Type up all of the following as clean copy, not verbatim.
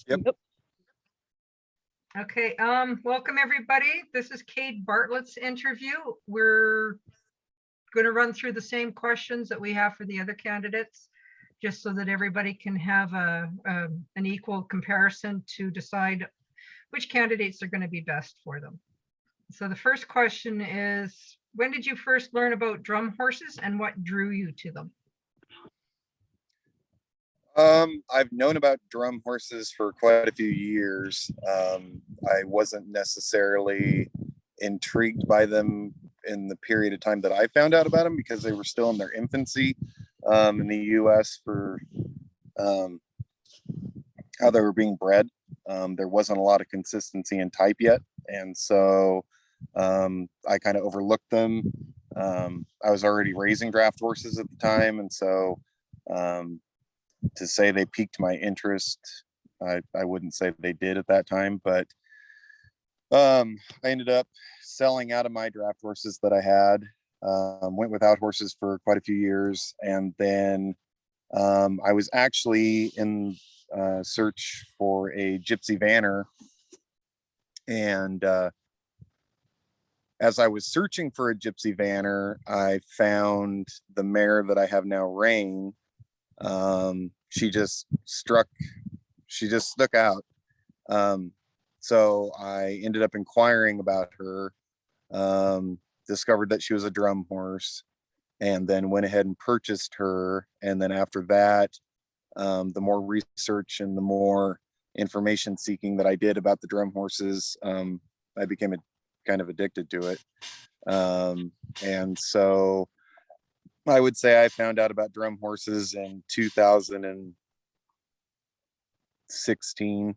Yep. Okay, welcome everybody. This is Kade Bartlett's interview. We're going to run through the same questions that we have for the other candidates, just so that everybody can have an equal comparison to decide which candidates are going to be best for them. So the first question is, when did you first learn about drum horses and what drew you to them? I've known about drum horses for quite a few years. I wasn't necessarily intrigued by them in the period of time that I found out about them because they were still in their infancy in the US for how they were being bred. There wasn't a lot of consistency in type yet. And so I kind of overlooked them. I was already raising draft horses at the time. And so to say they piqued my interest, I wouldn't say they did at that time, but I ended up selling out of my draft horses that I had, went without horses for quite a few years. And then I was actually in search for a gypsy vanner. And as I was searching for a gypsy vanner, I found the mare that I have now, Rain. She just stuck out. So I ended up inquiring about her, discovered that she was a drum horse, and then went ahead and purchased her. And then after that, the more research and the more information seeking that I did about the drum horses, I became kind of addicted to it. And so I would say I found out about drum horses in 2016,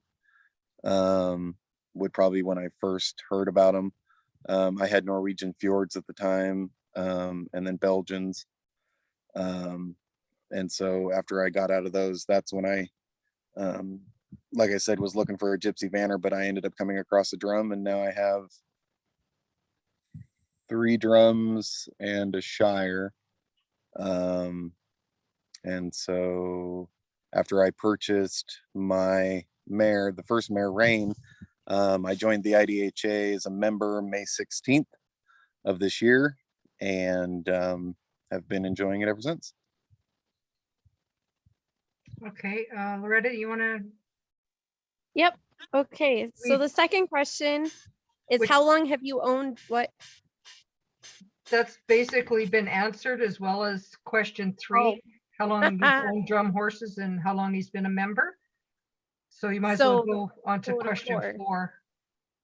would probably when I first heard about them. I had Norwegian fjords at the time, and then Belgians. And so after I got out of those, that's when I, like I said, was looking for a gypsy vanner, but I ended up coming across a drum, and now I have 3 drums and a shire. And so after I purchased my mare, the first mare, Rain, I joined the IDHA as a member May 16th of this year, and have been enjoying it ever since. Okay, Loretta, you want to? Yep. Okay. So the second question is, how long have you owned what? That's basically been answered, as well as question 3. How long he's owned drum horses and how long he's been a member. So you might as well go on to question 4.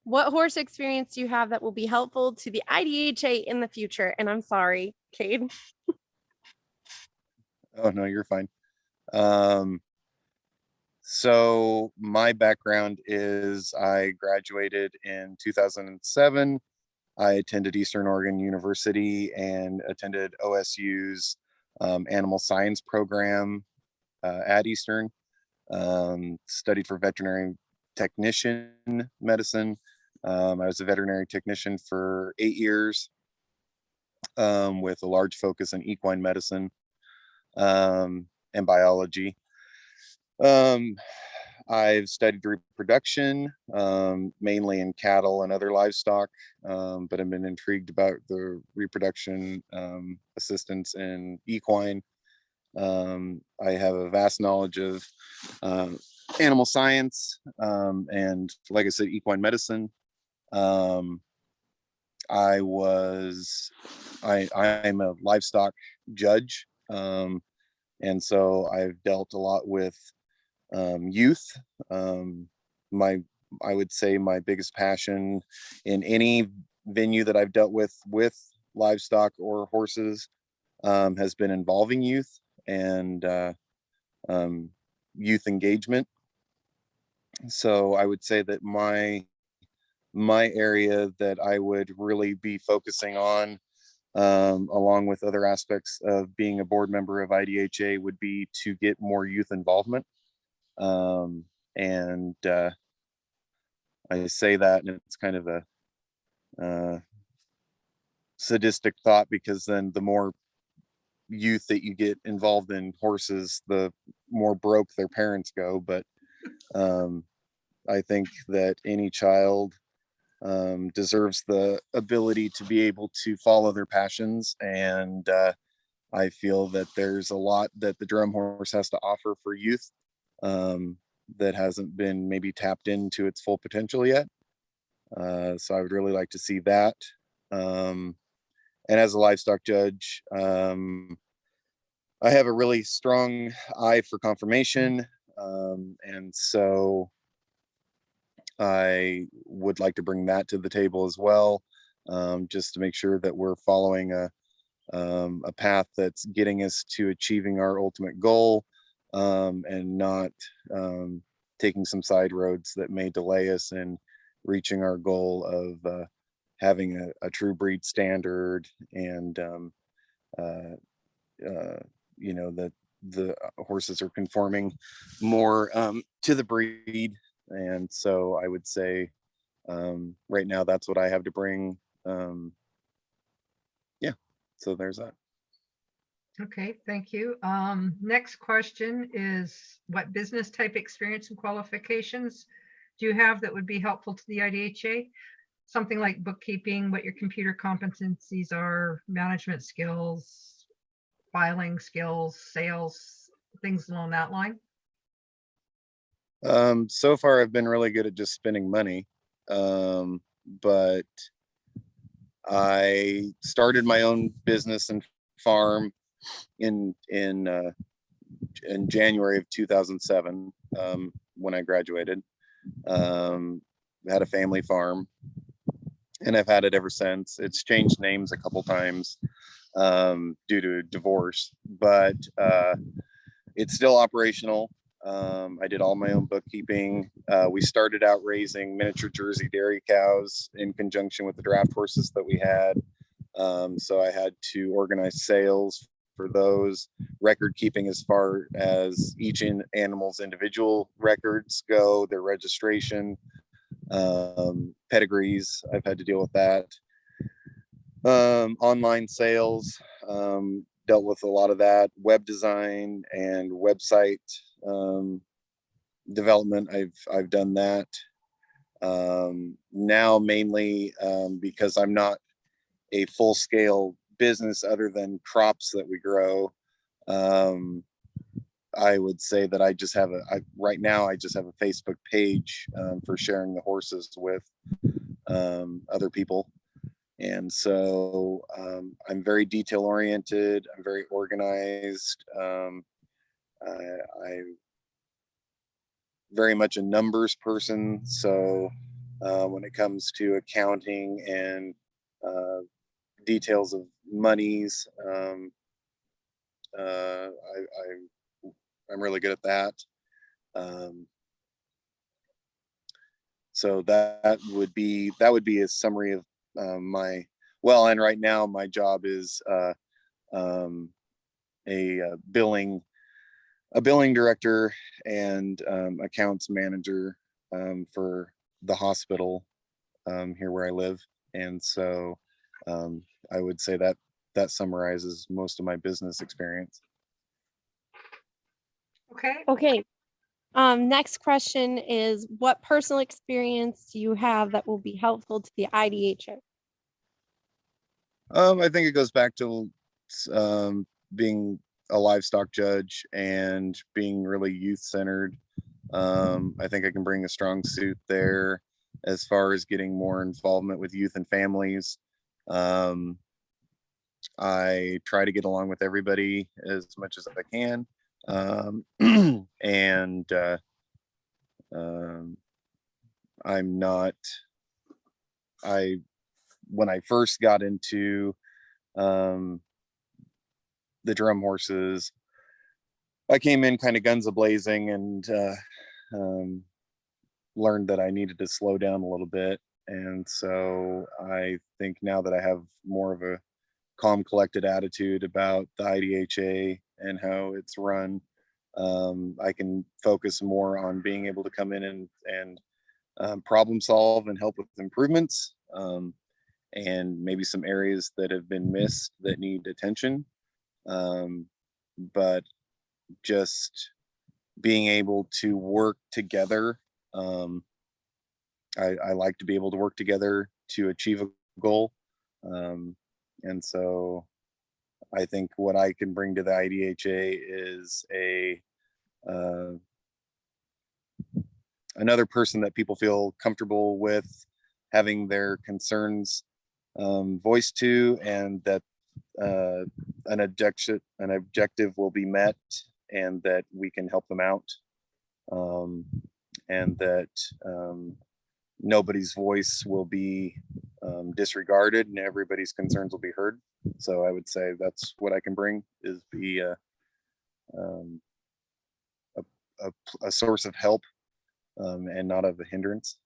What horse experience do you have that will be helpful to the IDHA in the future? And I'm sorry, Kade. Oh, no, you're fine. So my background is I graduated in 2007. I attended Eastern Oregon University and attended OSU's animal science program at Eastern. Studied for veterinary technician medicine. I was a veterinary technician for 8 years, with a large focus in equine medicine and biology. I've studied reproduction, mainly in cattle and other livestock, but I've been intrigued about the reproduction assistance in equine. I have a vast knowledge of animal science, and like I said, equine medicine. I'm a livestock judge, and so I've dealt a lot with youth. I would say my biggest passion in any venue that I've dealt with livestock or horses has been involving youth and youth engagement. So I would say that my area that I would really be focusing on, along with other aspects of being a board member of IDHA, would be to get more youth involvement. And I say that, and it's kind of a sadistic thought, because then the more youth that you get involved in horses, the more broke their parents go. But I think that any child deserves the ability to be able to follow their passions. And I feel that there's a lot that the drum horse has to offer for youth that hasn't been maybe tapped into its full potential yet. So I would really like to see that. And as a livestock judge, I have a really strong eye for conformation. And so I would like to bring that to the table as well, just to make sure that we're following a path that's getting us to achieving our ultimate goal, and not taking some side roads that may delay us in reaching our goal of having a true breed standard, and you know, that the horses are conforming more to the breed. And so I would say right now that's what I have to bring. Yeah, so there's that. Okay, thank you. Next question is, what business type experience and qualifications do you have that would be helpful to the IDHA? Something like bookkeeping, what your computer competencies are, management skills, filing skills, sales, things along that line. So far I've been really good at just spending money, but I started my own business and farm in January of 2007, when I graduated. Had a family farm, and I've had it ever since. It's changed names a couple times due to divorce, but it's still operational. I did all my own bookkeeping. We started out raising miniature Jersey dairy cows in conjunction with the draft horses that we had. So I had to organize sales for those, record keeping as far as each animal's individual records go, their registration, pedigrees. I've had to deal with that. Online sales, dealt with a lot of that. Web design and website development, I've done that. Now mainly because I'm not a full-scale business other than crops that we grow. I would say that I just have right now I just have a Facebook page for sharing the horses with other people. And so I'm very detail oriented. I'm very organized. I'm very much a numbers person. So when it comes to accounting and details of monies, I'm really good at that. So that would be a summary of my, well, and right now my job is a billing director and accounts manager for the hospital here where I live. And so I would say that summarizes most of my business experience. Okay, Okay. Next question is, what personal experience do you have that will be helpful to the IDHA? I think it goes back to being a livestock judge and being really youth centered. I think I can bring a strong suit there as far as getting more involvement with youth and families. I try to get along with everybody as much as I can. And I'm not, when I first got into the drum horses, I came in kind of guns a-blazing and learned that I needed to slow down a little bit. And so I think now that I have more of a calm, collected attitude about the IDHA and how it's run, I can focus more on being able to come in and problem solve and help with improvements, and maybe some areas that have been missed that need attention. But just being able to work together. I like to be able to work together to achieve a goal. And so I think what I can bring to the IDHA is another person that people feel comfortable with having their concerns voiced to, and that an objective will be met, and that we can help them out, and that nobody's voice will be disregarded, and everybody's concerns will be heard. So I would say that's what I can bring, is be a source of help, and not of a hindrance.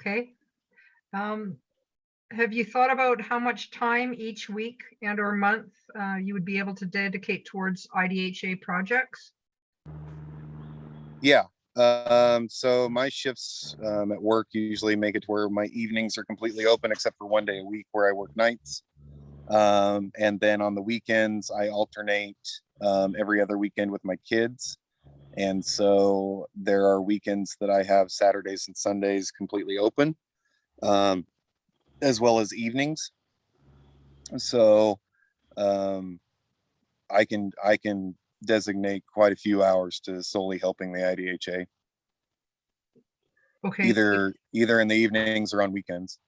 Okay. Have you thought about how much time each week and or month you would be able to dedicate towards IDHA projects? Yeah. So my shifts at work usually make it to where my evenings are completely open, except for one day a week where I work nights. And then on the weekends, I alternate every other weekend with my kids. And so there are weekends that I have Saturdays and Sundays completely open, as well as evenings. So I can designate quite a few hours to solely helping the IDHA, Okay. either in the evenings or on weekends.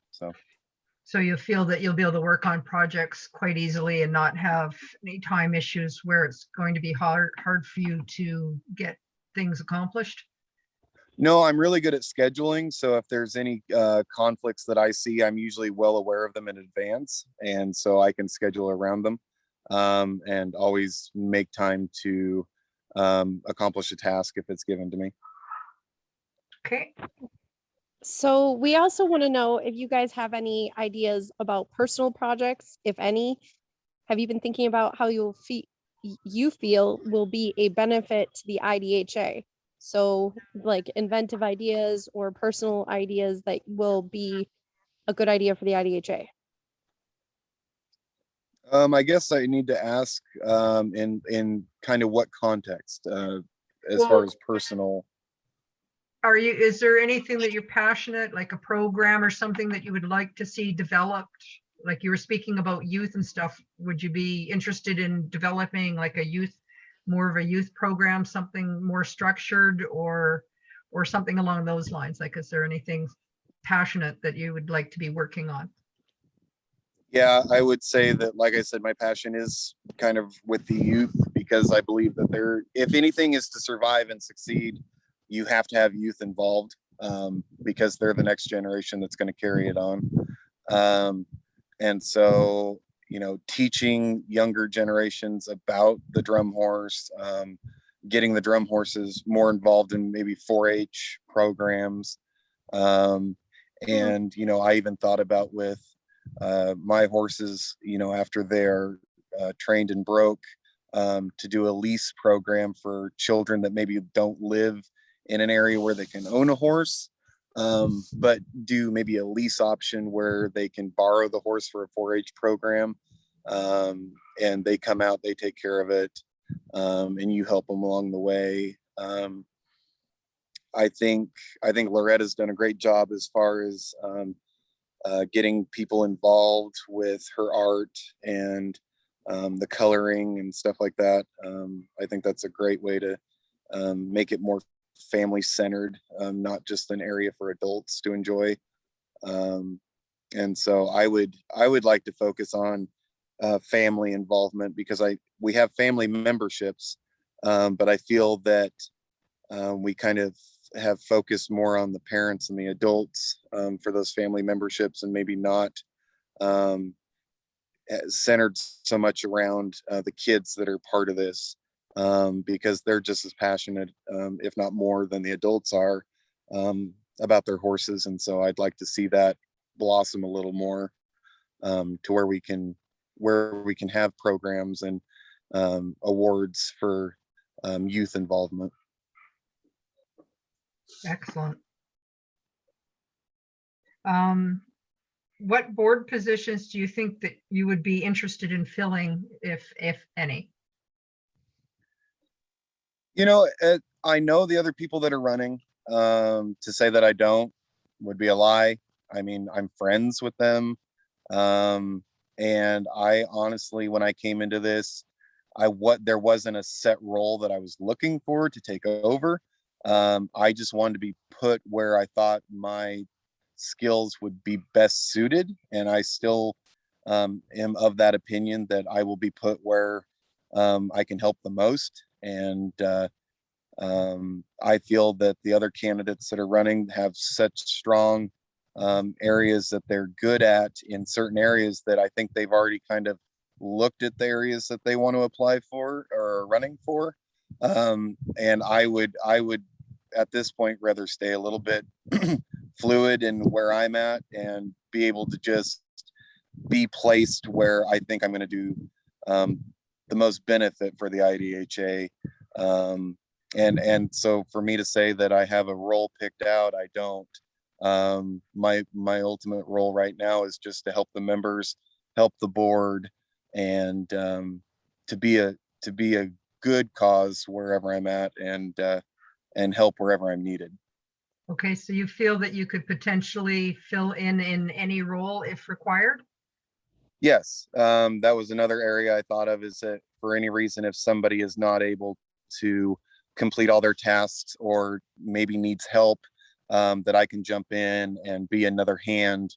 So you feel that you'll be able to work on projects quite easily and not have any time issues where it's going to be hard for you to get things accomplished? No, I'm really good at scheduling. So if there's any conflicts that I see, I'm usually well aware of them in advance. And so I can schedule around them, and always make time to accomplish a task if it's given to me. Okay. So we also want to know if you guys have any ideas about personal projects, if any. Have you been thinking about how you feel will be a benefit to the IDHA? So like inventive ideas or personal ideas that will be a good idea for the IDHA. I guess I need to ask in kind of what context, as far as personal. Is there anything that you're passionate, like a program or something that you would like to see developed? Like you were speaking about youth and stuff. Would you be interested in developing like more of a youth program, something more structured, or something along those lines? Like, is there anything passionate that you would like to be working on? Yeah, I would say that, like I said, my passion is kind of with the youth, because I believe that if anything is to survive and succeed, you have to have youth involved, because they're the next generation that's going to carry it on. And so, teaching younger generations about the drum horse, getting the drum horses more involved in maybe 4-H programs. And, I even thought about with my horses, after they're trained and broke, to do a lease program for children that maybe don't live in an area where they can own a horse, but do maybe a lease option where they can borrow the horse for a 4-H program, and they come out, they take care of it, and you help them along the way. I think Loretta's done a great job as far as getting people involved with her art and the coloring and stuff like that. I think that's a great way to make it more family centered, not just an area for adults to enjoy. And so I would like to focus on family involvement, because we have family memberships, but I feel that we kind of have focused more on the parents and the adults for those family memberships, and maybe not centered so much around the kids that are part of this, because they're just as passionate, if not more, than the adults are about their horses. And so I'd like to see that blossom a little more, to where we can have programs and awards for youth involvement. Excellent. What board positions do you think that you would be interested in filling, if any? You know, I know the other people that are running. To say that I don't would be a lie. I mean, I'm friends with them. Um, and I honestly, when I came into this, there wasn't a set role that I was looking for to take over. I just wanted to be put where I thought my skills would be best suited, and I still am of that opinion that I will be put where I can help the most. And I feel that the other candidates that are running have such strong areas that they're good at in certain areas that I think they've already kind of looked at the areas that they want to apply for or are running for. And I would at this point rather stay a little bit fluid in where I'm at and be able to just be placed where I think I'm going to do um, the most benefit for the IDHA. And so for me to say that I have a role picked out, I don't. My ultimate role right now is just to help the members, help the board, and to be a good cause wherever I'm at, and help wherever I'm needed. Okay, so you feel that you could potentially fill in any role if required? Yes, that was another area I thought of, is that for any reason, if somebody is not able to complete all their tasks or maybe needs help, that I can jump in and be another hand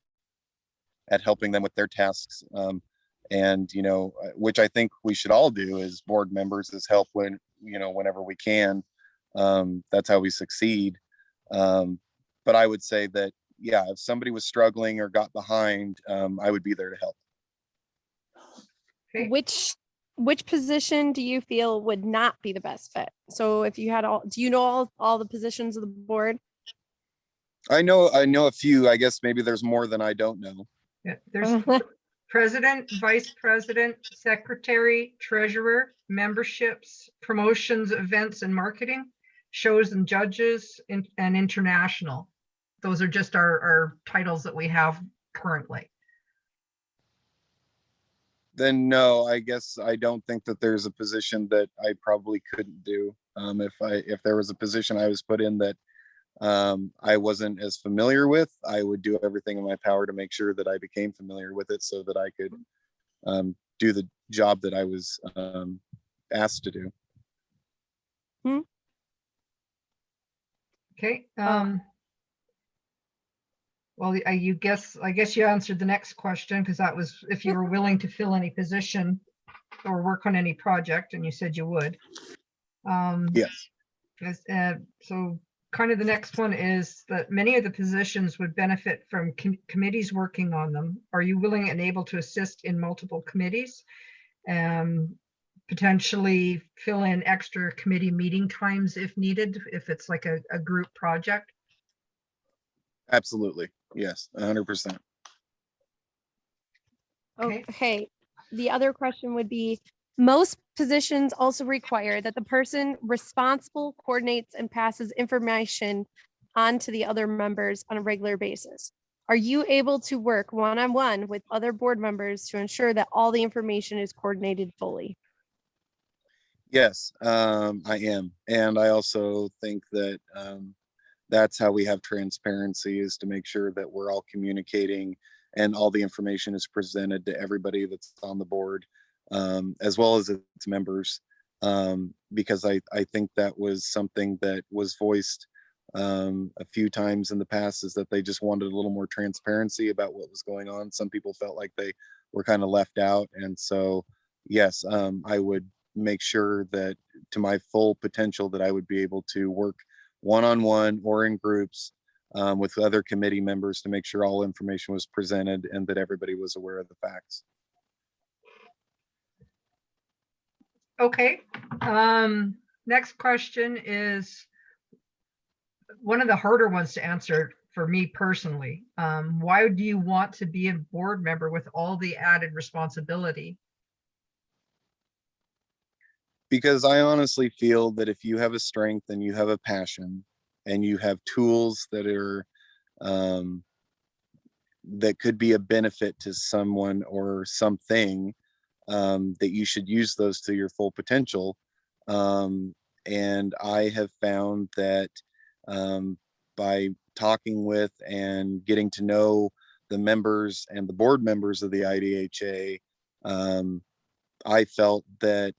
at helping them with their tasks. And, which I think we should all do as board members, is help whenever we can. That's how we succeed. But I would say that, yeah, if somebody was struggling or got behind, I would be there to help. Okay. Which position do you feel would not be the best fit? So if you had do you know all the positions of the board? I know a few. I guess maybe there's more than I don't know. Yeah, there's president, vice president, secretary, treasurer, memberships, promotions, events and marketing, shows and judges, and international. Those are just our titles that we have currently. Then no, I guess I don't think that there's a position that I probably couldn't do. If there was a position I was put in that I wasn't as familiar with, I would do everything in my power to make sure that I became familiar with it so that I could do the job that I was asked to do. Okay. Well, I guess you answered the next question, because that was if you were willing to fill any position or work on any project, and you said you would. Yes. So kind of the next one is that many of the positions would benefit from committees working on them. Are you willing and able to assist in multiple committees? Potentially fill in extra committee meeting times if needed, if it's like a group project? Absolutely. Yes, 100%. Okay. The other question would be, most positions also require that the person responsible coordinates and passes information on to the other members on a regular basis. Are you able to work one-on-one with other board members to ensure that all the information is coordinated fully? Yes, I am. And I also think that that's how we have transparency, is to make sure that we're all communicating and all the information is presented to everybody that's on the board, as well as its members. Because I think that was something that was voiced a few times in the past, is that they just wanted a little more transparency about what was going on. Some people felt like they were kind of left out. And so, yes, I would make sure that to my full potential that I would be able to work one-on-one or in groups with other committee members to make sure all information was presented and that everybody was aware of the facts. Okay. Next question is one of the harder ones to answer for me personally. Why do you want to be a board member with all the added responsibility? Because I honestly feel that if you have a strength and you have a passion and you have tools that are that could be a benefit to someone or something, that you should use those to your full potential. And I have found that by talking with and getting to know the members and the board members of the IDHA, I felt that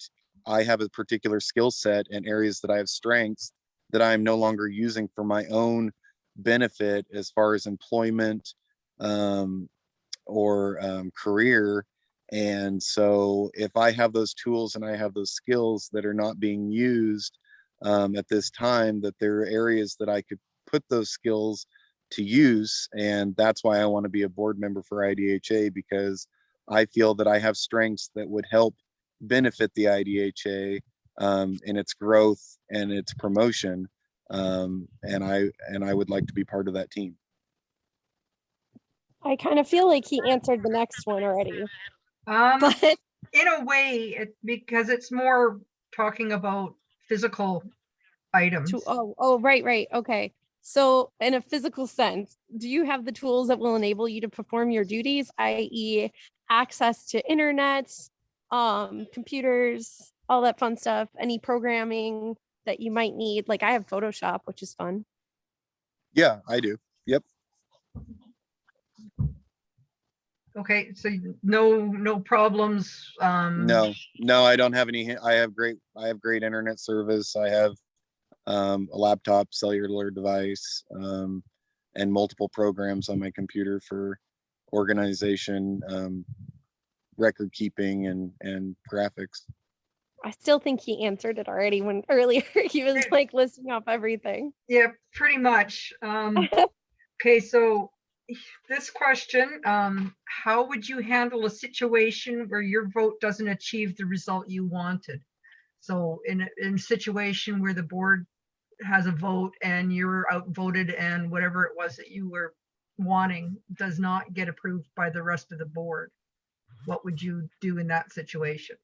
I have a particular skill set and areas that I have strengths that I'm no longer using for my own benefit as far as employment or career. And so if I have those tools and I have those skills that are not being used at this time, that there are areas that I could put those skills to use. And that's why I want to be a board member for IDHA, because I feel that I have strengths that would help benefit the IDHA in its growth and its promotion. And I would like to be part of that team. I kind of feel like he answered the next one already. But In a way, because it's more talking about physical items. right. Okay. So in a physical sense, do you have the tools that will enable you to perform your duties, i.e. access to internet, computers, all that fun stuff, any programming that you might need? Like I have Photoshop, which is fun. Yeah, I do. Yep. Okay, so no problems. No, I don't have any. I have great internet service. I have a laptop, cellular device, and multiple programs on my computer for organization, record keeping, and graphics. I still think he answered it already when earlier he was like listing off everything. Yeah, pretty much. Okay, so this question, how would you handle a situation where your vote doesn't achieve the result you wanted? So in a situation where the board has a vote and you're outvoted and whatever it was that you were wanting does not get approved by the rest of the board, what would you do in that situation?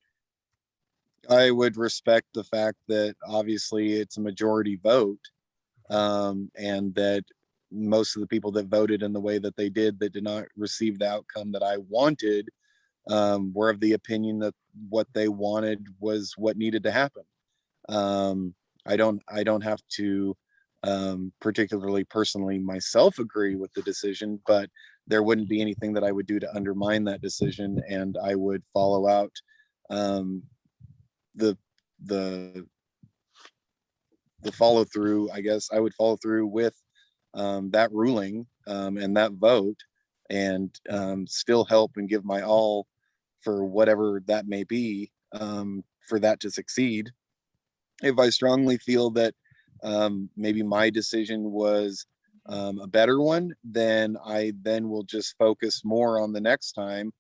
I would respect the fact that obviously it's a majority vote, and that most of the people that voted in the way that they did, that did not receive the outcome that I wanted, were of the opinion that what they wanted was what needed to happen. I don't have to particularly personally myself agree with the decision, but there wouldn't be anything that I would do to undermine that decision, and I would follow out the follow through. I guess I would follow through with that ruling and that vote, and still help and give my all for whatever that may be, for that to succeed. If I strongly feel that maybe my decision was a better one, then I will just focus more on the next time,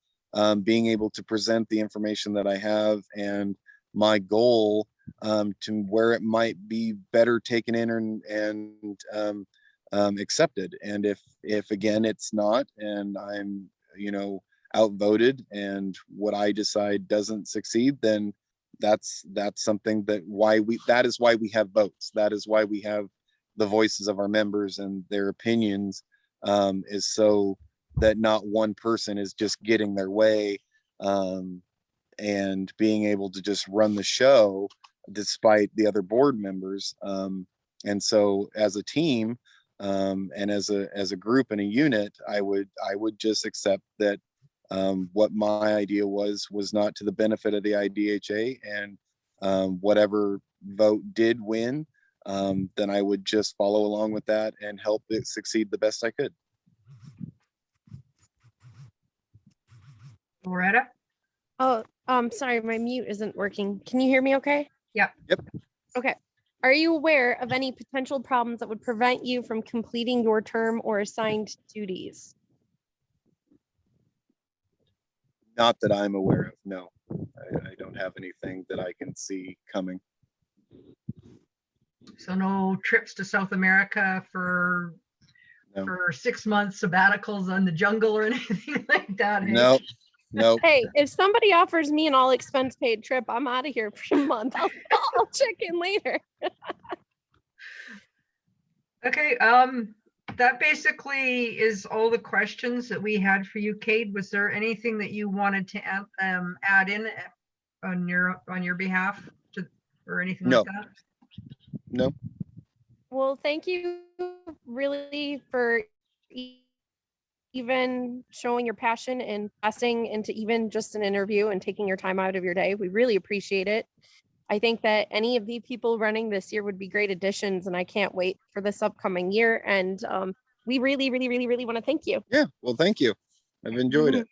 being able to present the information that I have and my goal to where it might be better taken in and accepted. And if again it's not, and I'm outvoted, and what I decide doesn't succeed, then that's something that is why we have votes. That is why we have the voices of our members and their opinions, is so that not one person is just getting their way, and being able to just run the show despite the other board members. And so as a team, and as a group and a unit, I would just accept that what my idea was not to the benefit of the IDHA, and whatever vote did win, then I would just follow along with that and help it succeed the best I could. Loretta? Oh, sorry, my mute isn't working. Can you hear me okay? Yeah. Yep. Okay. Are you aware of any potential problems that would prevent you from completing your term or assigned duties? Not that I'm aware of, no. I don't have anything that I can see coming. So no trips to South America for 6 months sabbaticals on the jungle or anything like that? Hey? Nope. Hey, if somebody offers me an all expense paid trip, I'm out of here for a month. I'll check in later. Okay, that basically is all the questions that we had for you, Kade. Was there anything that you wanted to add in on your behalf or anything No. like that? No. Well, thank you really for even showing your passion and passing into even just an interview and taking your time out of your day. We really appreciate it. I think that any of the people running this year would be great additions, and I can't wait for this upcoming year. And we really, really, really, really want to thank you. Yeah. Well, thank you. I've enjoyed it.